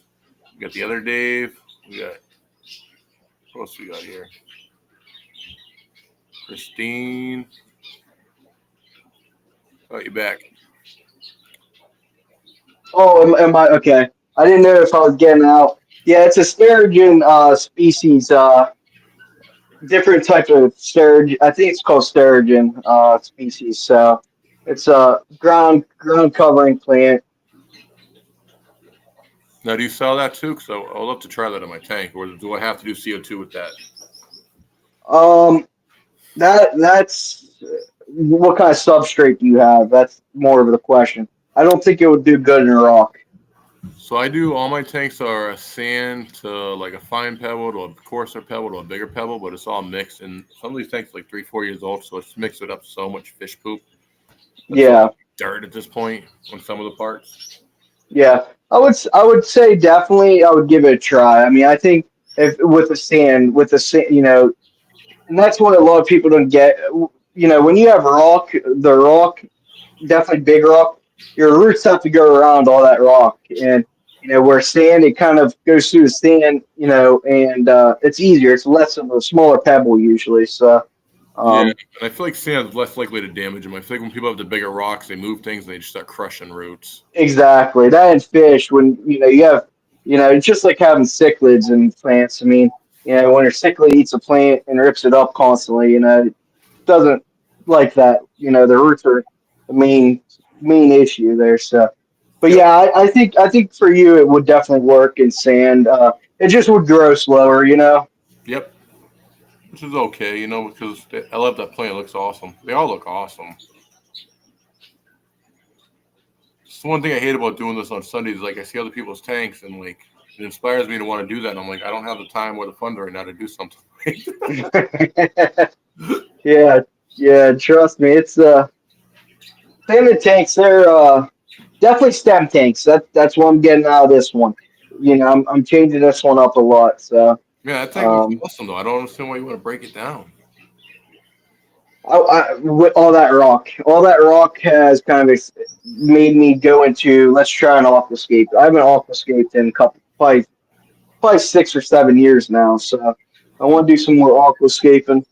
We got the other Dave. We got what else we got here? Christine. Oh, you back. Oh, am I okay? I didn't know if I was getting out. Yeah, it's a sturgeon species. Different type of sturgeon. I think it's called sturgeon species. So it's a ground covering plant. Now, do you sell that too? Because I would love to try that in my tank. Or do I have to do CO2 with that? Um, that's what kind of substrate do you have? That's more of the question. I don't think it would do good in a rock. So I do all my tanks are a sand to like a fine pebble to a coarser pebble to a bigger pebble, but it's all mixed. And some of these tanks are like 3, 4 years old, so it's mixed it up so much fish poop. It's all Yeah, dirt at this point on some of the parts. yeah. I would say definitely I would give it a try. I mean, I think if with the sand, and that's what a lot of people don't get. When you have rock, the rock definitely big rock. Your roots have to go around all that rock, and where sand it kind of goes through the sand, and it's easier. It's less of a smaller pebble usually. So Yeah, um, and I feel like sand's less likely to damage them. I feel like when people have the bigger rocks, they move things and they just start crushing roots. exactly that and fish when you have it's just like having cichlids in plants. I mean, when a cichlid eats a plant and rips it up constantly, it doesn't like that. The roots are the main issue there. So, but Yep. yeah, I think for you it would definitely work in sand. It just would grow slower. Yep. which is okay, because I love that plant. It looks awesome. They all look awesome. It's the one thing I hate about doing this on Sundays. Like I see other people's tanks, and like it inspires me to want to do that. And I'm like, I don't have the time or the fund right now to do something. Yeah, yeah. Trust me, it's Salmon tanks. They're definitely stem tanks. That's what I'm getting out of this one. I'm changing this one up a lot. So Yeah, that tank looks um, awesome though. I don't understand why you want to break it down. with all that rock has kind of made me go into let's try an aquascape. I haven't aquascaped in a couple probably 6 or 7 years now. So I want to do some more aquascaping.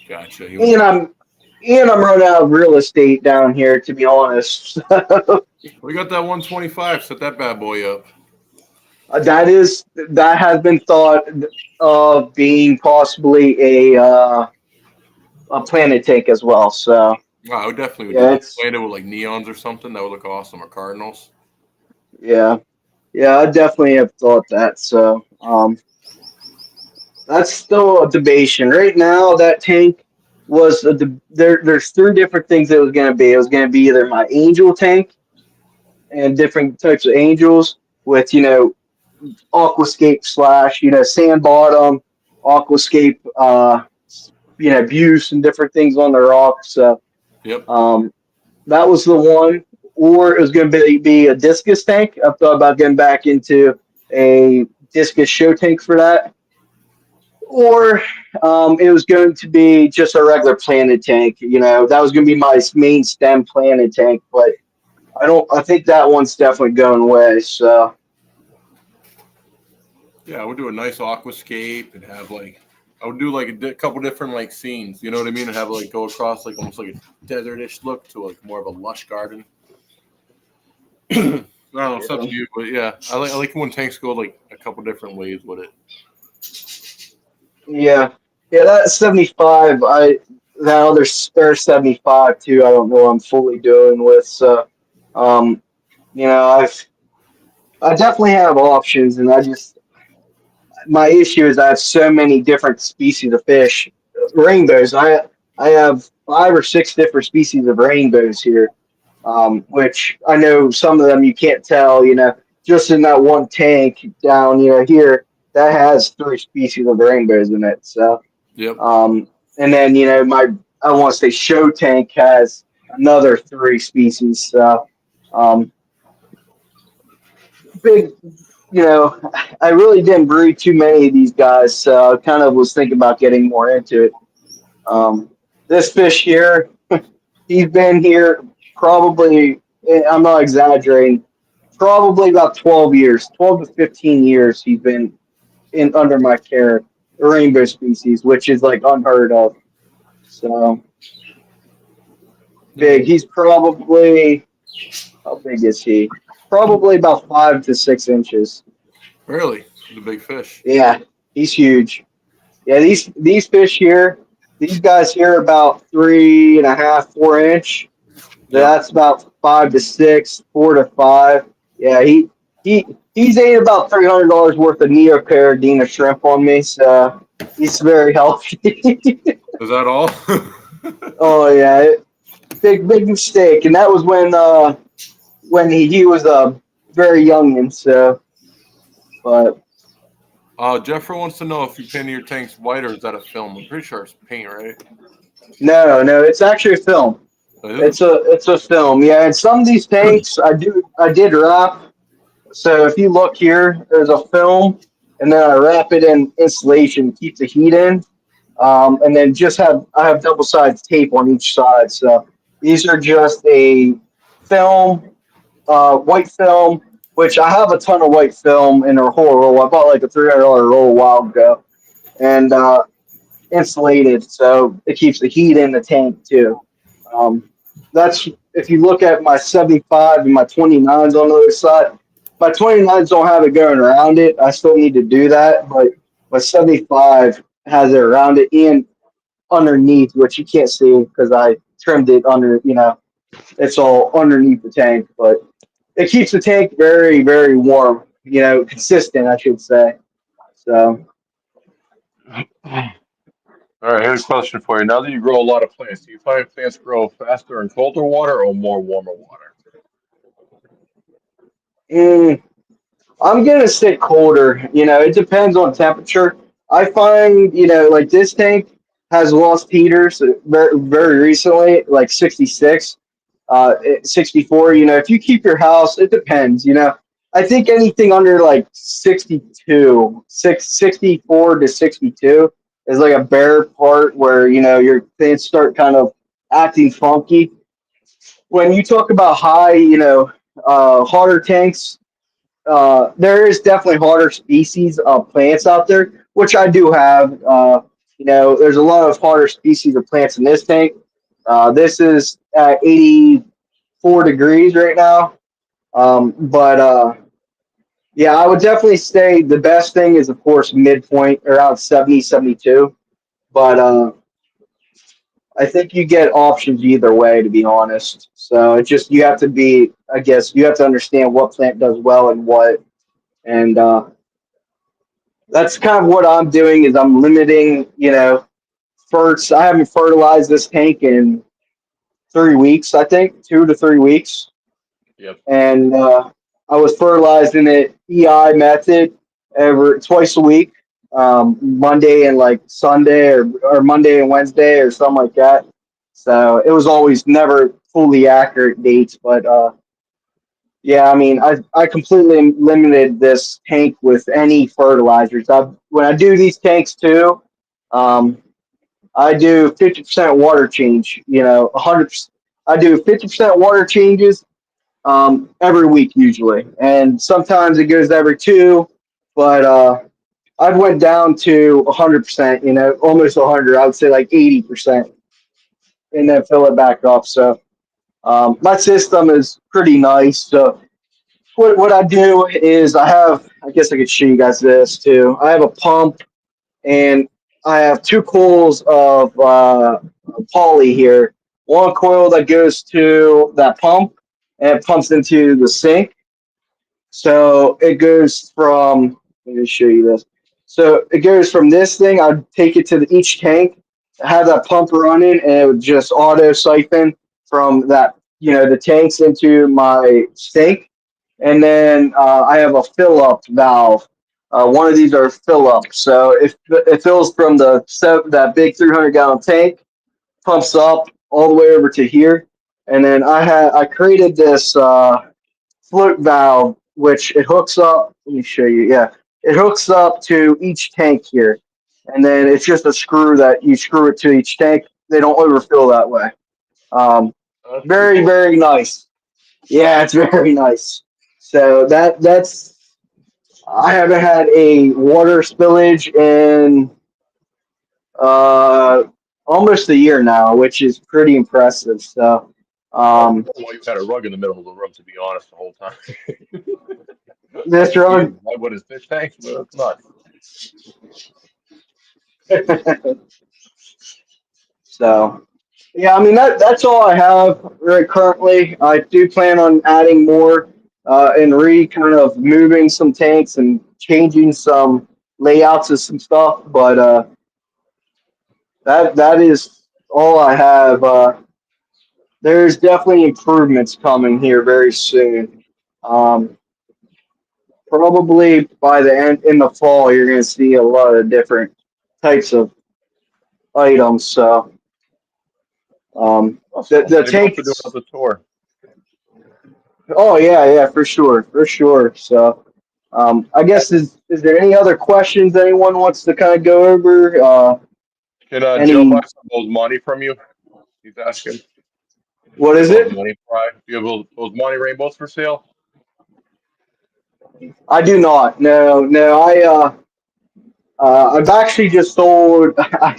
Gotcha. You want And I'm running out of real estate down here, to be honest. we got that 125. Set that bad boy up. That has been thought of being possibly a planet tank as well. So Wow, I would definitely would do yeah, that. it's Planned it with like neons or something. That would look awesome. Or cardinals. yeah, yeah. I definitely have thought that. So that's still a debation. Right now, that tank was there. There's three different things it was going to be. It was going to be either my angel tank and different types of angels with aquascape slash sand bottom aquascape abuse and different things on the rocks. So Yep. um, that was the one. Or it was going to be a discus tank. I thought about getting back into a discus show tank for that. Or it was going to be just a regular planet tank. That was going to be my main stem planet tank. But I don't. I think that one's definitely going away. So Yeah, I would do a nice aquascape and have like I would do like couple different like scenes. You know what I mean? And have like go across like almost like a desertish look to like more of a lush garden. I don't know. It's up yeah. to you, but yeah, I like when tanks go like a couple different ways with it. Yeah, yeah, that 75. That other spare 75 too. I don't know what I'm fully doing with. So, um, I definitely have options, and my issue is I have so many different species of fish, rainbows. I have 5 or 6 different species of rainbows here, which I know some of them you can't tell. Just in that one tank down, here that has 3 species of rainbows in it. So. Yep. And then my I want to say show tank has another 3 species. So um, big, I really didn't breed too many of these guys. So I kind of was thinking about getting more into it. Um, this fish here, he's been here probably. I'm not exaggerating. Probably about 12 years, 12 to 15 years. He's been in under my care. The rainbow species, which is like unheard of. So Yeah. big. He's probably how big is he? Probably about 5 to 6 inches. Really, the big fish. Yeah, he's huge. Yeah, these fish here, these guys here are about 3.5, 4 inch. Yep. That's about 5 to 6, 4 to 5. Yeah, he's ate about $300 worth of neoparadina shrimp on me, so he's very healthy. Is that all? Oh yeah, big mistake, and that was when he was a very youngin. So, but Jeffrey wants to know if you painted your tanks white or is that a film? I'm pretty sure it's paint, right? no, it's actually a film. It is. It's a film. Yeah, and some of these tanks I did wrap. So if you look here, there's a film, and then I wrap it in insulation to keep the heat in, and then I have double sided tape on each side. So these are just a film, white film, which I have a ton of white film in a whole roll. I bought like a $300 roll a while ago, and insulated, so it keeps the heat in the tank too. Um, that's if you look at my 75 and my 29s on the other side. My 29s don't have it going around it. I still need to do that, but my 75 has it around it and underneath, which you can't see because I trimmed it under. It's all underneath the tank, but it keeps the tank very, very warm. Consistent, I should say. So All right, here's a question for you. Now that you grow a lot of plants, do you find plants grow faster in colder water or more warmer water? Mm, I'm gonna say colder. It depends on temperature. I find, like this tank has lost heaters very, very recently, like 66, 64. If you keep your house, it depends. I think anything under like 62, 64 to 62 is like a bare part where your plants start kind of acting funky. When you talk about high, hotter tanks, there is definitely harder species of plants out there, which I do have. There's a lot of harder species of plants in this tank. This is at 84 degrees right now. But yeah, I would definitely say the best thing is, of course, midpoint around 70, 72. But I think you get options either way, to be honest. So it just, you have to be, I guess, you have to understand what plant does well and what. And that's kind of what I'm doing is I'm limiting, first, I haven't fertilized this tank in 3 weeks, I think, 2 to 3 weeks. Yep. And I was fertilizing it EI method every twice a week, Monday and like Sunday or Monday and Wednesday or something like that. So it was always never fully accurate dates, but yeah, I mean, I completely limited this tank with any fertilizers. When I do these tanks too, um, I do 50% water change. 100%. I do 50% water changes every week usually, and sometimes it goes every two. But I've went down to 100%. Almost 100. I would say like 80%, and then fill it back up. So my system is pretty nice. So what I do is I guess I could show you guys this too. I have a pump and I have two coils of poly here. One coil that goes to that pump and it pumps into the sink. So it goes from, let me show you this. So it goes from this thing, I'd take it to each tank, have that pump running, and it would just auto siphon from that, the tanks into my sink. And then I have a fill up valve. One of these are fill up. So if it fills from that big 300-gallon tank, pumps up all the way over to here. And then I created this float valve, which it hooks up. Let me show you. Yeah, it hooks up to each tank here, and then it's just a screw that you screw it to each tank. They don't overfill that way. Um, That's pretty Very, cool. very nice. Yeah, it's very nice. So that's I haven't had a water spillage in uh, almost a year now, which is pretty impressive. So I was um, wondering why you had a rug in the middle of the room, to be honest, the whole time. this That's drug. huge. What is fish tanks? Well, it's not. So, yeah, I mean that's all I have right currently. I do plan on adding more and kind of moving some tanks and changing some layouts of some stuff. But that is all I have. There's definitely improvements coming here very soon. Um, Probably by the end in the fall, you're going to see a lot of different types of items. So Awesome. the Maybe we'll have to do tanks. another tour. Oh yeah, yeah, for sure, for sure. So, I guess is there any other questions anyone wants to kind of go over? Can Joe buy Any some of those money from you? He's asking. what You is have those it? money fry? You have those money rainbows for sale? I do not. No, no. I've actually just sold. I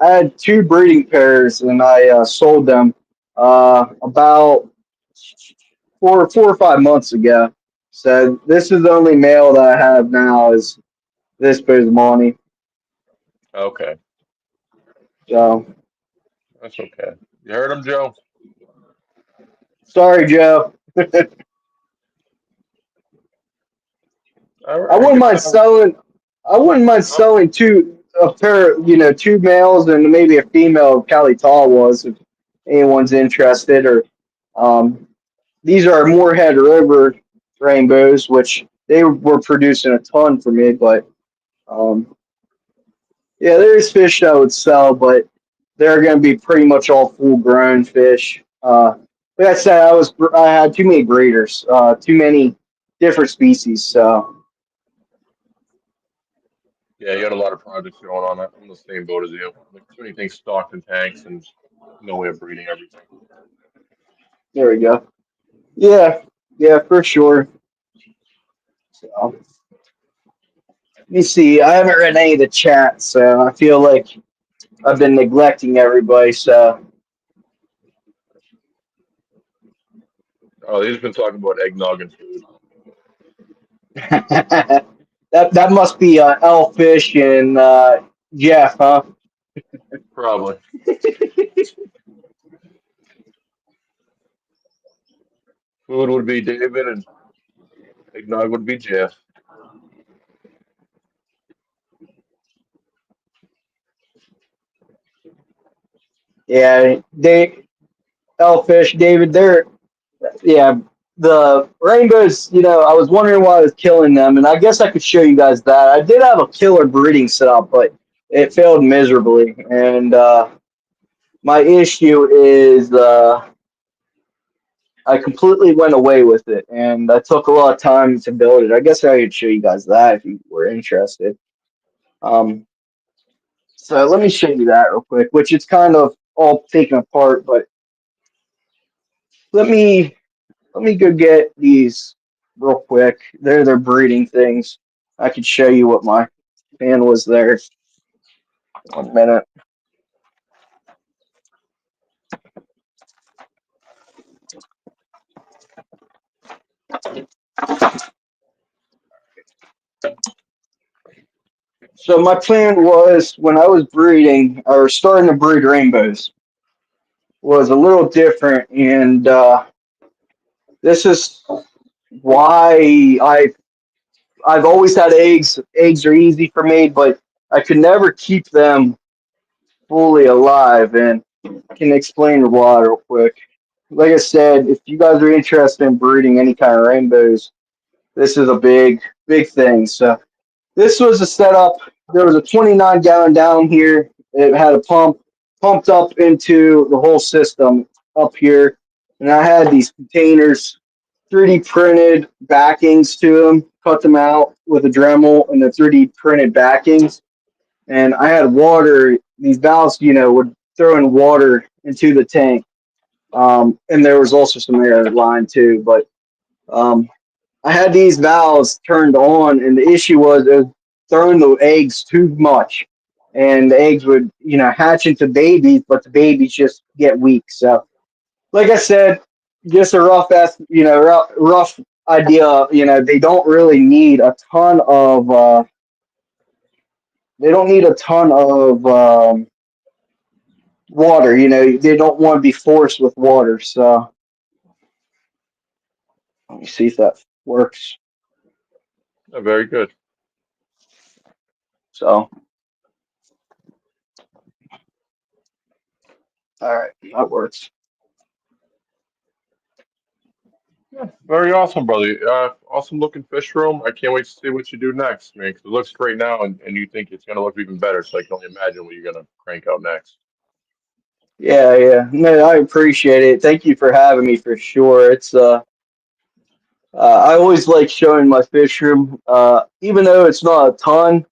had two breeding pairs and I sold them about 4 or 5 months ago. So this is the only male that I have now is this Bismani. Okay, So that's okay. You heard him, Joe? sorry, Joe. All I right, wouldn't good mind talking. selling. I wouldn't mind Oh, selling two a pair, two males and maybe a female Cali Tall was, if anyone's interested. Or um, these are Moorhead River rainbows, which they were producing a ton for me. But um, yeah, there's fish I would sell, but they're going to be pretty much all full grown fish. Like I said, I had too many breeders, too many different species. So Yeah, you got a lot of projects going on. I'm the same boat as you. Like too many things stocked in tanks and no way of breeding everything. there we go. Yeah, yeah, for sure. So, let me see. I haven't read any of the chat, so I feel like I've been neglecting everybody. So Oh, they've just been talking about eggnog and food. that must be Elfish and Jeff, huh? Probably. Food would be David and eggnog would be Jeff. Yeah, Elfish, David. Yeah, the rainbows. I was wondering why I was killing them, and I guess I could show you guys that. I did have a killer breeding setup, but it failed miserably. And my issue is I completely went away with it, and I took a lot of time to build it. I guess I could show you guys that if you were interested. Um, so let me show you that real quick, which it's kind of all taken apart, but let me let me go get these real quick. They're breeding things. I could show you what my fan was there. 1 minute. So my plan was when I was breeding or starting to breed rainbows was a little different, and this is why I've always had eggs. Eggs are easy for me, but I could never keep them fully alive, and I can explain why real quick. Like I said, if you guys are interested in breeding any kind of rainbows, this is a big thing. So this was a setup. There was a 29-gallon down here. It had a pump pumped up into the whole system up here, and I had these containers 3D printed backings to them, cut them out with a Dremel and the 3D printed backings. And I had water, these valves, would throw in water into the tank. And there was also some air line too. But I had these valves turned on, and the issue was it was throwing the eggs too much. And the eggs would, hatch into babies, but the babies just get weak. So like I said, just a rough idea. They don't really need a ton of. They don't need a ton of water. They don't want to be forced with water. So let me see if that works. Oh, very good. So all right, that works. Yeah, very awesome, brother. Awesome looking fish room. I can't wait to see what you do next, man. 'Cause it looks great now, and you think it's gonna look even better. So I can only imagine what you're gonna crank out next. Yeah, yeah. No, I appreciate it. Thank you for having me for sure. It's I always like showing my fish room, even though it's not a ton.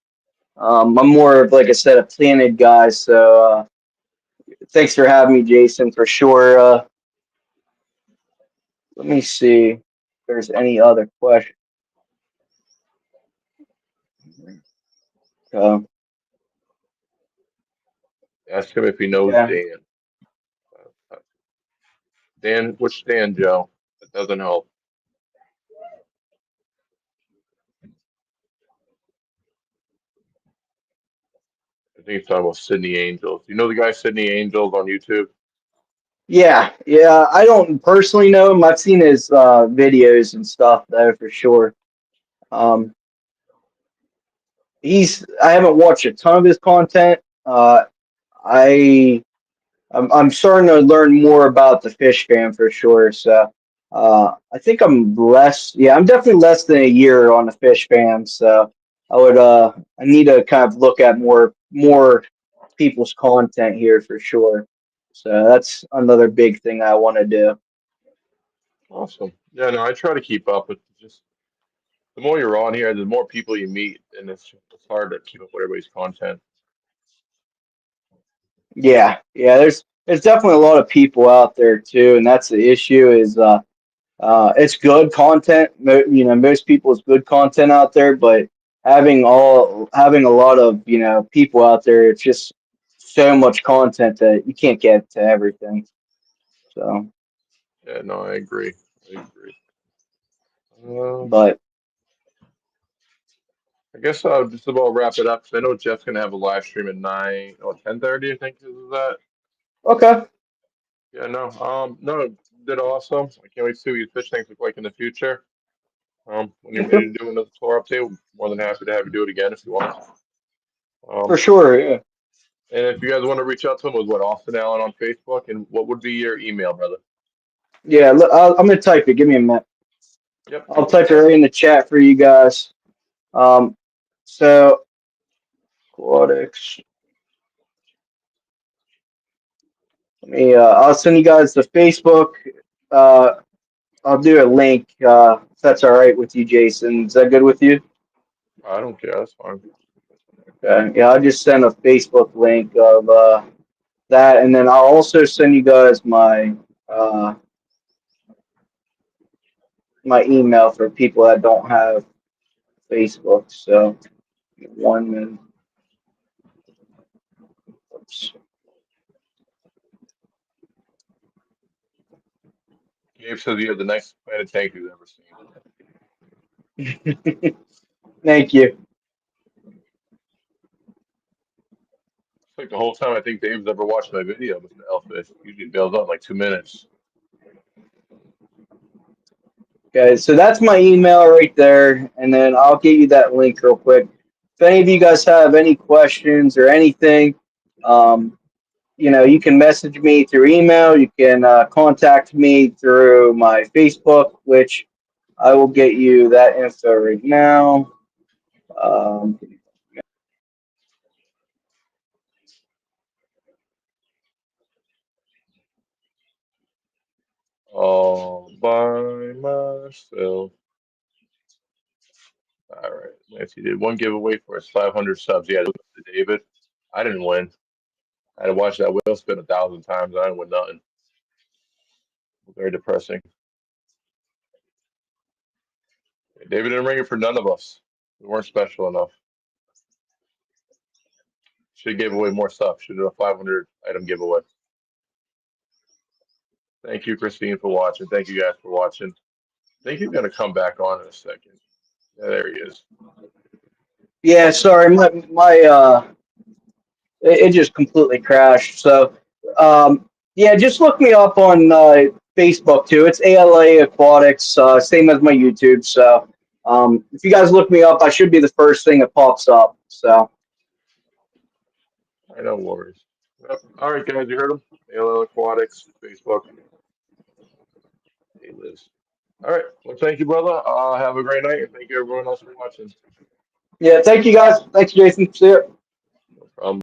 I'm more of, like I said, a planted guy. So thanks for having me, Jason, for sure. Let me see if there's any other question. Uh, Ask him if he knows yeah, Dan. Uh, Dan, which Dan, Joe? That doesn't help. I think he's talking about Sydney Angels. You know the guy Sydney Angels on YouTube? yeah. I don't personally know him. I've seen his videos and stuff though, for sure. Um, I haven't watched a ton of his content. I I'm starting to learn more about the fish fam for sure. So I think I'm less. Yeah, I'm definitely less than a year on the fish fam. So I need to kind of look at more people's content here for sure. So that's another big thing I want to do. Awesome. Yeah, no, I try to keep up, but just the more you're on here, the more people you meet, and it's hard to keep up with everybody's content. Yeah, yeah. There's definitely a lot of people out there too, and that's the issue. Is it's good content. Most people's good content out there, but having a lot of people out there, it's just so much content that you can't get to everything. So, Yeah, no, I agree. I agree. Uh, but I guess I'll just about wrap it up. 'Cause I know Jeff's gonna have a live stream at 9 or 10:30. I think is that. okay, Yeah, no, no, did awesome. I can't wait to see what your fish tanks look like in the future. When you're ready to do another tour update, we're more than happy to have you do it again if you want. for Um, sure. Yeah, and if you guys want to reach out to him, with what Austin Allen on Facebook, and what would be your email, brother? yeah. I'm gonna type it. Give me a minute. Yep, I'll take your type it time. right in the chat for you guys. Um, so aquatics. I'll send you guys the Facebook. Uh, I'll do a link. If that's all right with you, Jason. Is that good with you? I don't care. That's fine. Yeah, I'll just send a Facebook link of that, and then I'll also send you guys uh, my email for people that don't have Facebook. So 1 minute. Oops. Gabe says you have the nicest planted tank he's ever seen. Thank you, It's like the whole time I think Dave's ever watched my video with the Elfish. Usually bails out in like 2 minutes. guys. So that's my email right there, and then I'll get you that link real quick. If any of you guys have any questions or anything, um, you can message me through email. You can contact me through my Facebook, which I will get you that info right now. Um, All by myself. All right. Nancy did one giveaway for his 500 subs. Yeah, to David. I didn't win. I had to watch that wheel spin 1,000 times. I didn't win nothing. Very depressing. David didn't ring it for none of us. We weren't special enough. Should have gave away more stuff. Should have done a 500 item giveaway. Thank you, Christine, for watching. Thank you guys for watching. I think he's gonna come back on in a second. Yeah, there he is. yeah, sorry, it just completely crashed. So, yeah, just look me up on Facebook too. It's ALA Aquatics, same as my YouTube. So, if you guys look me up, I should be the first thing that pops up. So, I no worries. Yep. All right, guys, you heard him. ALL Aquatics, Facebook. Hey, Liz. All right. Well, thank you, brother. Have a great night, and thank you everyone else for watching. yeah, thank you guys. Thanks, Jason. See ya. No problem.